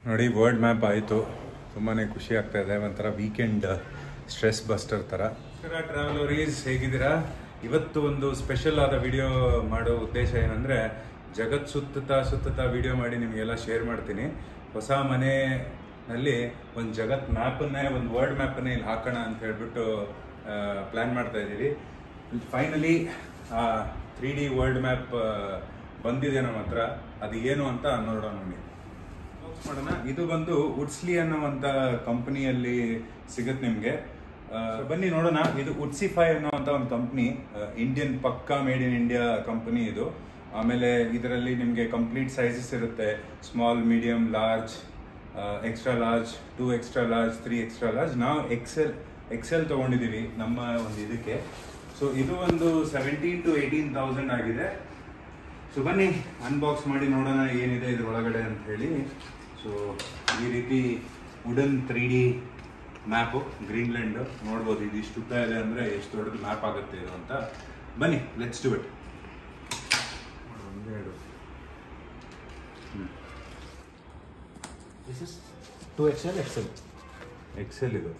ನೋಡಿ world map ಆಯಿತು. ತುಂಬಾ ಖುಷಿ ಆಗ್ತಾ ಇದೆ. ಒಂಥರ ವೀಕೆಂಡ್ ಸ್ಟ್ರೆಸ್ ಬಸ್ಟರ್ ಥರ. ಟ್ರಾವೆಲರೀಸ್ ಹೇಗಿದ್ದೀರಾ? ಇವತ್ತು ಒಂದು ಸ್ಪೆಷಲ್ ಆದ ವಿಡಿಯೋ ಮಾಡೋ ಉದ್ದೇಶ ಏನಂದರೆ, ಜಗತ್ ಸುತ್ತುತ್ತಾ ವಿಡಿಯೋ ಮಾಡಿ ನಿಮಗೆಲ್ಲ ಶೇರ್ ಮಾಡ್ತೀನಿ. ಹೊಸ ಮನೆಯಲ್ಲಿ ಒಂದು ಜಗತ್ ಮ್ಯಾಪನ್ನೇ, ಒಂದು ವರ್ಲ್ಡ್ ಮ್ಯಾಪನ್ನೇ ಇಲ್ಲಿ ಹಾಕೋಣ ಅಂತ ಹೇಳ್ಬಿಟ್ಟು ಪ್ಲ್ಯಾನ್ ಮಾಡ್ತಾ ಇದ್ದೀವಿ. ಫೈನಲಿ 3D ವರ್ಲ್ಡ್ ಮ್ಯಾಪ್ ಬಂದಿದೆ ನಮ್ಮ ಹತ್ರ. ಅದು ಏನು ಅಂತ ನೋಡೋಣ ನೋಡಿ. ಮಾಡೋಣ. ಇದು ಬಂದು ಉಡ್ಸ್ಲಿ ಅನ್ನೋವಂಥ ಕಂಪನಿಯಲ್ಲಿ ಸಿಗುತ್ತೆ ನಿಮಗೆ. ಬನ್ನಿ ನೋಡೋಣ. ಇದು ಉಡ್ಸಿಫೈ ಅನ್ನೋವಂಥ ಒಂದು ಕಂಪ್ನಿ, ಇಂಡಿಯನ್ ಪಕ್ಕಾ ಮೇಡ್ ಇನ್ ಇಂಡಿಯಾ ಕಂಪನಿ ಇದು. ಆಮೇಲೆ ಇದರಲ್ಲಿ ನಿಮಗೆ ಕಂಪ್ಲೀಟ್ ಸೈಜಸ್ ಇರುತ್ತೆ. Small, medium, large, extra large, 2 extra large, 3 extra large. ನಾವು ಎಕ್ಸೆಲ್ ತೊಗೊಂಡಿದ್ದೀವಿ ನಮ್ಮ ಒಂದು ಇದಕ್ಕೆ. ಸೊ ಇದು ಒಂದು 17,000 to 18,000 ಆಗಿದೆ. ಸೊ ಬನ್ನಿ ಅನ್ಬಾಕ್ಸ್ ಮಾಡಿ ನೋಡೋಣ ಏನಿದೆ ಇದ್ರೊಳಗಡೆ ಅಂತ ಹೇಳಿ. ಸೊ ಈ ರೀತಿ ವುಡನ್ 3D ಮ್ಯಾಪು, ಗ್ರೀನ್ಲ್ಯಾಂಡ್ ನೋಡ್ಬೋದು. ಇದು ಇಷ್ಟು ಉದ್ದ ಇದೆ ಅಂದರೆ ಎಷ್ಟು ದೊಡ್ಡದು ಮ್ಯಾಪ್ ಆಗುತ್ತೆ ಇದು ಅಂತ. ಬನ್ನಿ, ಲೆಟ್ಸ್ ಡು ಇಟ್. ಎಕ್ಸೆಲ್ ಇದು.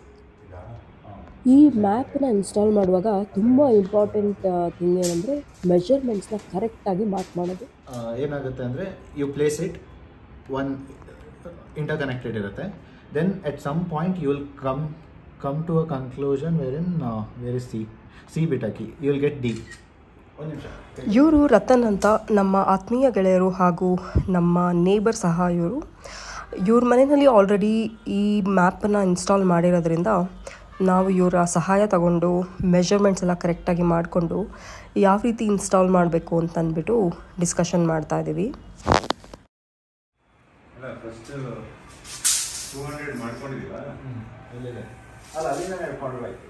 ಈ ಮ್ಯಾಪ್ನ ಇನ್ಸ್ಟಾಲ್ ಮಾಡುವಾಗ ತುಂಬ ಇಂಪಾರ್ಟೆಂಟ್ ಥಿಂಗ್ ಏನಂದರೆ ಮೆಜರ್ಮೆಂಟ್ಸ್ನ ಕರೆಕ್ಟಾಗಿ ಮಾರ್ಕ್ ಮಾಡೋದು. ಏನಾಗುತ್ತೆ ಅಂದರೆ you place it, one interconnected ಇರುತ್ತೆ. Then at some point you will come to a conclusion where is ಸಿ ಬಿಟಾಕಿ ಯು ವಿಲ್ ಗೆಟ್ ಡಿ. ಒಂದು ನಿಮಿಷ. ಇವರು ರತನ್ ಅಂತ ನಮ್ಮ ಆತ್ಮೀಯ ಗೆಳೆಯರು ಹಾಗೂ ನಮ್ಮ ನೇಬರ್ ಸಹ ಇವರು. ಇವ್ರ ಮನೆಯಲ್ಲಿ ಆಲ್ರೆಡಿ ಈ ಮ್ಯಾಪನ್ನು ಇನ್ಸ್ಟಾಲ್ ಮಾಡಿರೋದ್ರಿಂದ ನಾವು ಇವರ ಸಹಾಯ ತಗೊಂಡು ಮೆಜರ್ಮೆಂಟ್ಸ್ ಎಲ್ಲ ಕರೆಕ್ಟಾಗಿ ಮಾಡಿಕೊಂಡು ಯಾವ ರೀತಿ ಇನ್ಸ್ಟಾಲ್ ಮಾಡಬೇಕು ಅಂತ ಅಂದ್ಬಿಟ್ಟು ಡಿಸ್ಕಷನ್ ಮಾಡ್ತಾ ಇದ್ದೀವಿ. ಫಸ್ಟ್ 200 ಮಾಡ್ಕೊಂಡಿದ್ದೀವಾ?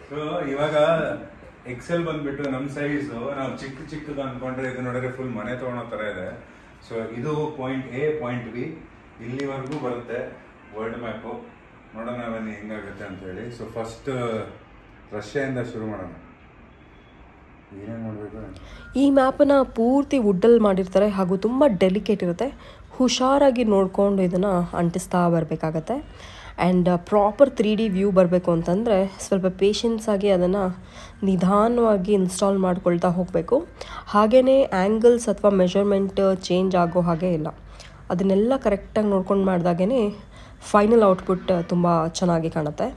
ಸೊ ಇವಾಗ ಎಕ್ಸೆಲ್ ಬಂದ್ಬಿಟ್ಟು ನಮ್ಮ ಸೈಜು ನಾವು ಚಿಕ್ಕದು ಅಂದ್ಕೊಂಡ್ರೆ ಇದು ನೋಡಿದ್ರೆ ಫುಲ್ ಮನೆ ತೊಗೊಳೋ ಥರ ಇದೆ. ಸೊ ಇದು ಪಾಯಿಂಟ್ ಎ, ಪಾಯಿಂಟ್ ಬಿ ಇಲ್ಲಿವರೆಗೂ ಬರುತ್ತೆ ವರ್ಲ್ಡ್ ಮ್ಯಾಪು. ನೋಡೋಣ ಬನ್ನಿ ಹೆಂಗಾಗುತ್ತೆ ಅಂತ ಹೇಳಿ. ಸೊ ಫಸ್ಟ್ ರಷ್ಯಾದಿಂದ ಶುರು ಮಾಡೋಣ. ಏನೇನು ಮಾಡಬೇಕು? ಈ ಮ್ಯಾಪನ್ನು ಪೂರ್ತಿ ವುಡ್ಡಲ್ಲಿ ಮಾಡಿರ್ತಾರೆ ಹಾಗೂ ತುಂಬ ಡೆಲಿಕೇಟ್ ಇರುತ್ತೆ. ಹುಷಾರಾಗಿ ನೋಡಿಕೊಂಡು ಇದನ್ನು ಅಂಟಿಸ್ತಾ ಬರಬೇಕಾಗತ್ತೆ. ಆ್ಯಂಡ್ ಪ್ರಾಪರ್ 3D ವ್ಯೂ ಬರಬೇಕು ಅಂತಂದರೆ ಸ್ವಲ್ಪ ಪೇಷನ್ಸಾಗಿ ಅದನ್ನು ನಿಧಾನವಾಗಿ ಇನ್ಸ್ಟಾಲ್ ಮಾಡ್ಕೊಳ್ತಾ ಹೋಗಬೇಕು. ಹಾಗೆಯೇ ಆ್ಯಂಗಲ್ಸ್ ಅಥವಾ ಮೆಷರ್ಮೆಂಟ್ ಚೇಂಜ್ ಆಗೋ ಹಾಗೆ ಇಲ್ಲ. ಅದನ್ನೆಲ್ಲ ಕರೆಕ್ಟಾಗಿ ನೋಡ್ಕೊಂಡು ಮಾಡಿದಾಗೇ ಫೈನಲ್ ಔಟ್ಪುಟ್ ತುಂಬ ಚೆನ್ನಾಗಿ ಕಾಣುತ್ತೆ.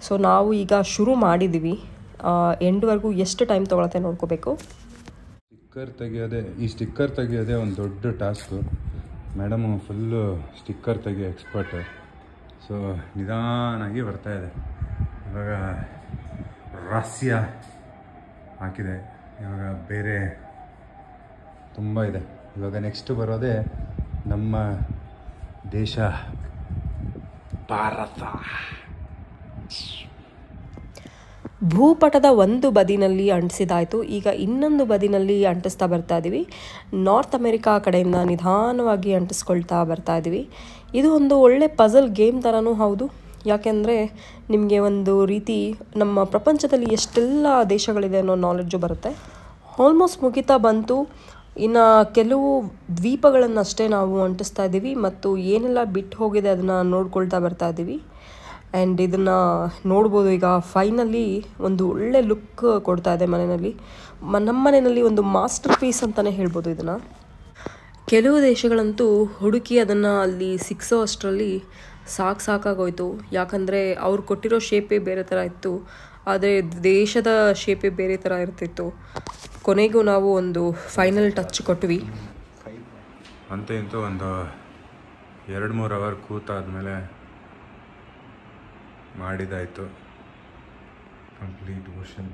ಸೊ ನಾವು ಈಗ ಶುರು ಮಾಡಿದ್ದೀವಿ. ಎಂಡ್ವರೆಗೂ ಎಷ್ಟು ಟೈಮ್ ತೊಗೊಳತ್ತೆ ನೋಡ್ಕೋಬೇಕು. ಈ ಸ್ಟಿಕ್ಕರ್ ತೆಗಿಯೋದೇ ಒಂದು ದೊಡ್ಡ ಟಾಸ್ಕು. ಮೇಡಮು ಫುಲ್ಲು ಸ್ಟಿಕ್ಕರ್ ತೆಗಿಯೋ ಎಕ್ಸ್ಪರ್ಟ್. ಸೊ ನಿಧಾನಾಗಿ ಬರ್ತಾ ಇದೆ. ಇವಾಗ ರಹಸ್ಯ ಹಾಕಿದೆ. ಇವಾಗ ಬೇರೆ ತುಂಬ ಇದೆ. ಇವಾಗ ನೆಕ್ಸ್ಟ್ ಬರೋದೇ ನಮ್ಮ ದೇಶ ಭಾರತ. ಭೂಪಟದ ಒಂದು ಬದಿನಲ್ಲಿ ಅಂಟಿಸಿದಾಯಿತು. ಈಗ ಇನ್ನೊಂದು ಬದಿನಲ್ಲಿ ಅಂಟಿಸ್ತಾ ಬರ್ತಾ ಇದ್ದೀವಿ. ನಾರ್ತ್ ಅಮೆರಿಕಾ ಕಡೆಯಿಂದ ನಿಧಾನವಾಗಿ ಅಂಟಿಸ್ಕೊಳ್ತಾ ಬರ್ತಾ ಇದ್ದೀವಿ. ಇದು ಒಂದು ಒಳ್ಳೆ ಪಝಲ್ ಗೇಮ್ ಥರನೂ ಹೌದು. ಯಾಕೆಂದರೆ ನಿಮಗೆ ಒಂದು ರೀತಿ ನಮ್ಮ ಪ್ರಪಂಚದಲ್ಲಿ ಎಷ್ಟೆಲ್ಲ ದೇಶಗಳಿದೆ ಅನ್ನೋ ನಾಲೆಡ್ಜು ಬರುತ್ತೆ. ಆಲ್ಮೋಸ್ಟ್ ಮುಗಿತಾ ಬಂತು. ಇನ್ನು ಕೆಲವು ದ್ವೀಪಗಳನ್ನಷ್ಟೇ ನಾವು ಅಂಟಿಸ್ತಾ ಇದ್ದೀವಿ ಮತ್ತು ಏನೆಲ್ಲ ಬಿಟ್ಟು ಹೋಗಿದೆ ಅದನ್ನು ನೋಡ್ಕೊಳ್ತಾ ಬರ್ತಾ ಇದ್ದೀವಿ. ಆ್ಯಂಡ್ ಇದನ್ನು ನೋಡ್ಬೋದು. ಈಗ ಫೈನಲಿ ಒಂದು ಒಳ್ಳೆ ಲುಕ್ ಕೊಡ್ತಾ ಇದೆ ಮನೆಯಲ್ಲಿ. ನಮ್ಮ ಮನೆಯಲ್ಲಿ ಒಂದು ಮಾಸ್ಟರ್ ಪೀಸ್ ಅಂತಲೇ ಹೇಳ್ಬೋದು ಇದನ್ನು. ಕೆಲವು ದೇಶಗಳಂತೂ ಹುಡುಕಿ ಅದನ್ನು ಅಲ್ಲಿ ಸಿಕ್ಸೋ ಅಷ್ಟರಲ್ಲಿ ಸಾಕಾಗೋಯ್ತು. ಯಾಕಂದರೆ ಅವ್ರು ಕೊಟ್ಟಿರೋ ಶೇಪೇ ಬೇರೆ ಥರ ಇತ್ತು, ಆದರೆ ದೇಶದ ಶೇಪೇ ಬೇರೆ ಥರ ಇರ್ತಿತ್ತು. ಕೊನೆಗೂ ನಾವು ಒಂದು ಫೈನಲ್ ಟಚ್ ಕೊಟ್ವಿ. ಅಂತ ಇಂತೂ ಒಂದು 2-3 ಅವರ್ ಕೂತಾದ್ಮೇಲೆ ಮಾಡಿದಾಯಿತು. ಕಂಪ್ಲೀಟ್ ವರ್ಷನ್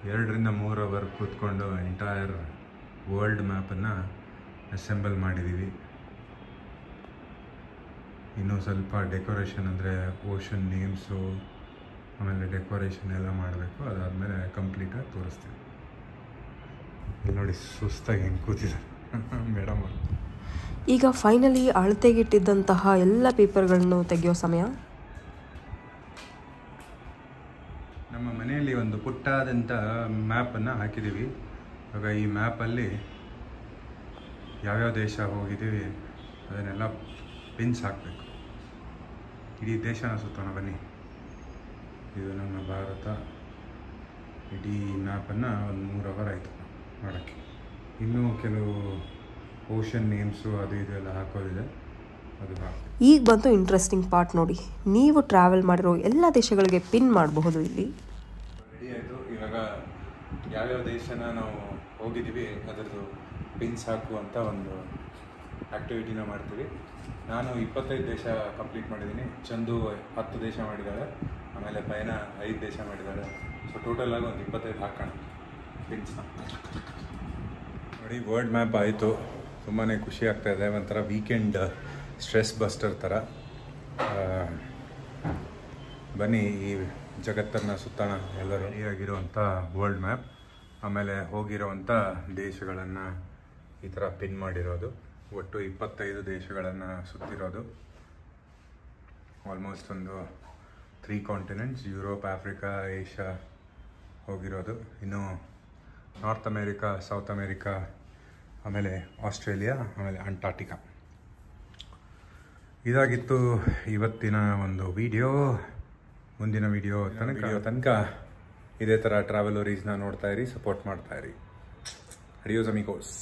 2-3 ಅವರ್ ಕೂತ್ಕೊಂಡು ಎಂಟೈರ್ ವರ್ಲ್ಡ್ ಮ್ಯಾಪನ್ನು ಅಸೆಂಬಲ್ ಮಾಡಿದ್ದೀವಿ. ಇನ್ನೂ ಸ್ವಲ್ಪ ಡೆಕೋರೇಷನ್ ಅಂದರೆ ಓಷನ್ ನೇಮ್ಸು, ಆಮೇಲೆ ಡೆಕೋರೇಷನ್ ಎಲ್ಲ ಮಾಡಬೇಕು. ಅದಾದಮೇಲೆ ಕಂಪ್ಲೀಟಾಗಿ ತೋರಿಸ್ತೀವಿ. ಇಲ್ಲಿ ನೋಡಿ ಸುಸ್ತಾಗಿ ಹೆಂಗೆ ಕೂತಿದ್ದಾರೆ ಮೇಡಮ್. ಈಗ ಫೈನಲಿ ಅಳತೆಗಿಟ್ಟಿದ್ದಂತಹ ಎಲ್ಲ ಪೇಪರ್ಗಳನ್ನು ತೆಗೆಯೋ ಸಮಯ. ನಮ್ಮ ಮನೆಯಲ್ಲಿ ಒಂದು ಪುಟ್ಟಾದಂಥ ಮ್ಯಾಪನ್ನು ಹಾಕಿದ್ದೀವಿ. ಇವಾಗ ಈ ಮ್ಯಾಪಲ್ಲಿ ಯಾವ್ಯಾವ ದೇಶ ಹೋಗಿದ್ದೀವಿ ಅದನ್ನೆಲ್ಲ ಪಿನ್ಸ್ ಹಾಕಬೇಕು. ಇಡೀ ದೇಶನ ಸುತ್ತೋಣ ಬನ್ನಿ. ಇದು ನಮ್ಮ ಭಾರತ. ಇಡೀ ಮ್ಯಾಪನ್ನು ಒಂದು 3 ಅವರ್ ಆಯಿತು ಮಾಡೋಕ್ಕೆ. ಇನ್ನೂ ಕೆಲವು ಓಷನ್ ನೇಮ್ಸು ಅದು ಇದೆಲ್ಲ ಹಾಕೋದಿದೆ, ಅದು ಹಾಕಿ. ಈಗ ಬಂತು ಇಂಟ್ರೆಸ್ಟಿಂಗ್ ಪಾರ್ಟ್ ನೋಡಿ. ನೀವು ಟ್ರಾವೆಲ್ ಮಾಡಿರೋ ಎಲ್ಲ ದೇಶಗಳಿಗೆ ಪಿನ್ ಮಾಡಬಹುದು ಇಲ್ಲಿ. ರೆಡಿ ಆಯಿತು. ಇವಾಗ ಯಾವ್ಯಾವ ದೇಶನ ನಾವು ಹೋಗಿದ್ದೀವಿ ಅದರದ್ದು ಪಿನ್ಸ್ ಹಾಕುವಂಥ ಒಂದು ಆ್ಯಕ್ಟಿವಿಟಿನ ಮಾಡ್ತೀವಿ. ನಾನು 25 ದೇಶ ಕಂಪ್ಲೀಟ್ ಮಾಡಿದ್ದೀನಿ. ಚಂದು 10 ದೇಶ ಮಾಡಿದ್ದಾಳೆ, ಆಮೇಲೆ ಪಯನ 5 ದೇಶ ಮಾಡಿದ್ದಾಳೆ. ಸೊ ಟೋಟಲ್ ಆಗಿ ಒಂದು 25 ಹಾಕೋಣ ಪಿನ್ಸ್ನ. ನೋಡಿ, ವರ್ಲ್ಡ್ ಮ್ಯಾಪ್ ಆಯಿತು. ತುಂಬಾ ಖುಷಿ ಆಗ್ತಾಯಿದೆ. ಒಂಥರ ವೀಕೆಂಡ್ ಸ್ಟ್ರೆಸ್ ಬಸ್ಟರ್ ಥರ. ಬನ್ನಿ ಈ ಜಗತ್ತನ್ನು ಸುತ್ತೋಣ ಎಲ್ಲರೂ. ರೆಡಿಯಾಗಿರುವಂಥ ವರ್ಲ್ಡ್ ಮ್ಯಾಪ್, ಆಮೇಲೆ ಹೋಗಿರೋವಂಥ ದೇಶಗಳನ್ನು ಈ ಥರ ಪಿನ್ ಮಾಡಿರೋದು. ಒಟ್ಟು 25 ದೇಶಗಳನ್ನು ಸುತ್ತಿರೋದು. ಆಲ್ಮೋಸ್ಟ್ ಒಂದು 3 ಕಾಂಟಿನೆಂಟ್ಸ್, ಯುರೋಪ್, ಆಫ್ರಿಕಾ, ಏಷ್ಯಾ ಹೋಗಿರೋದು. ಇನ್ನು ನಾರ್ತ್ ಅಮೇರಿಕಾ, ಸೌತ್ ಅಮೇರಿಕಾ, ಆಮೇಲೆ ಆಸ್ಟ್ರೇಲಿಯಾ, ಆಮೇಲೆ ಅಂಟಾರ್ಟಿಕಾ. ಇದಾಗಿತ್ತು ಇವತ್ತಿನ ಒಂದು ವಿಡಿಯೋ. ಮುಂದಿನ ವಿಡಿಯೋ ತನಕ ಇದೇ ಥರ ಟ್ರಾವೆಲೋರೀಸ್ನ ನೋಡ್ತಾ ಇರಿ, ಸಪೋರ್ಟ್ ಮಾಡ್ತಾ ಇರಿ. ಅಡಿಯೋಸ್ ಅಮಿಗೋಸ್.